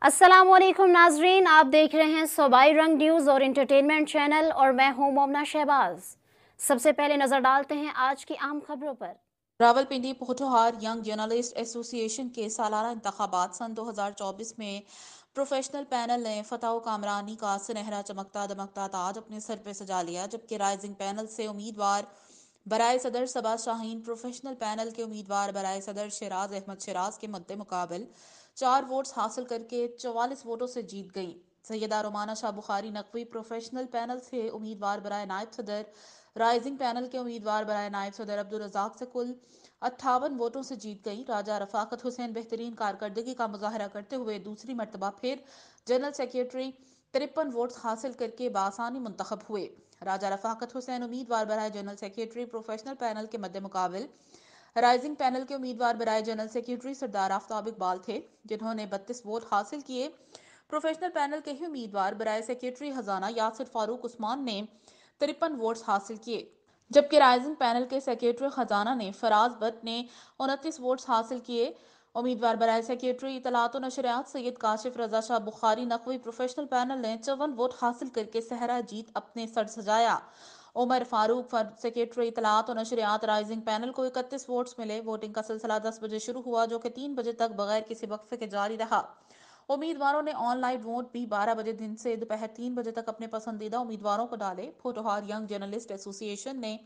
अस्सलाम वालेकुम नाजरीन, आप देख रहे हैं सूबाई रंग न्यूज़ और इंटरटेनमेंट चैनल और मैं हूं मोमना शहबाज। सबसे पहले नजर डालते हैं आज की आम खबरों पर। रावलपिंडी पोठोहार यंग जर्नलिस्ट एसोसिएशन के सालाना इंतखाबात सन 2024 में प्रोफेशनल पैनल ने फतह कामरानी का सुनहरा चमकता दमकता ताज अपने सर पे सजा लिया, जबकि राइजिंग पैनल से उम्मीदवार बराए सदर सबा शाहीन प्रोफेशनल पैनल के उम्मीदवार बराए सदर शराज अहमद शराज के मद्दे मुकाबल 4 वोट्स हासिल करके 44 वोटों से जीत गईं। सैयदा रोमाना शाह बुखारी नकवी प्रोफेशनल पैनल से उम्मीदवार बराए नायब सदर, राइजिंग पैनल के उम्मीदवार बराए नायब सदर अब्दुल रजाक से कुल 58 वोटों से जीत गई। राजा रफाकत हुसैन बेहतरीन कारकर्दगी का मुजाहरा करते हुए दूसरी मरतबा फिर जनरल सेक्रेटरी 53 वोट्स हासिल करके बासानी मुंतखब हुए। राजा रफाकत हुसैन उम्मीदवार बराए जनरल सेक्रेटरी प्रोफेशनल पैनल के मद्दे मुकाबल राइजिंग पैनल के उम्मीदवार बराए जनरल सेक्रेटरी सरदार आफ्ताब इकबाल थे, जिन्होंने 32 वोट हासिल किए। प्रोफेशनल पैनल के ही उम्मीदवार बराए सेक्रेटरी खजाना यासिर फारूक उस्मान ने 53 वोट्स हासिल किए, जबकि राइजिंग पैनल के सेक्रेटरी खजाना ने फराज भट्ट ने 29 वोट्स हासिल किए। उम्मीदवार बराए सेक्रेटरी इतलात और नशरियात सैयद काशिफ रजा शाह बुखारी नकवी प्रोफेशनल पैनल ने 54 वोट हासिल करके सहरा जीत अपने सर सजाया। उमर फारूक सेक्रेटरी इतलात और नशरियात राइजिंग पैनल को 31 वोट्स मिले। वोटिंग का सिलसिला 10 बजे शुरू हुआ, जो कि 3 बजे तक बगैर किसी वक्फे के जारी रहा। उम्मीदवारों ने ऑनलाइन वोट भी 12 बजे दिन से दोपहर 3 बजे तक अपने पसंदीदा उम्मीदवारों को डाले। पोठोहार यंग जर्नलिस्ट एसोसिएशन ने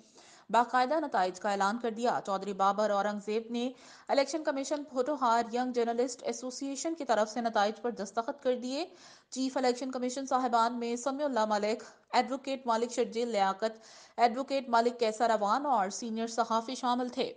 बाकायदा नताइज का ऐलान कर दिया। चौधरी बाबर औरंगजेब ने election commission Pothohar young journalist association की तरफ से नताइज पर दस्तखत कर दिए। चीफ इलेक्शन कमीशन साहिबान में समीउल्लाह मलिक, एडवोकेट मालिक शर्जील लियाकत, एडवोकेट मालिक कैसर अवान और सीनियर सहाफ़ी शामिल थे।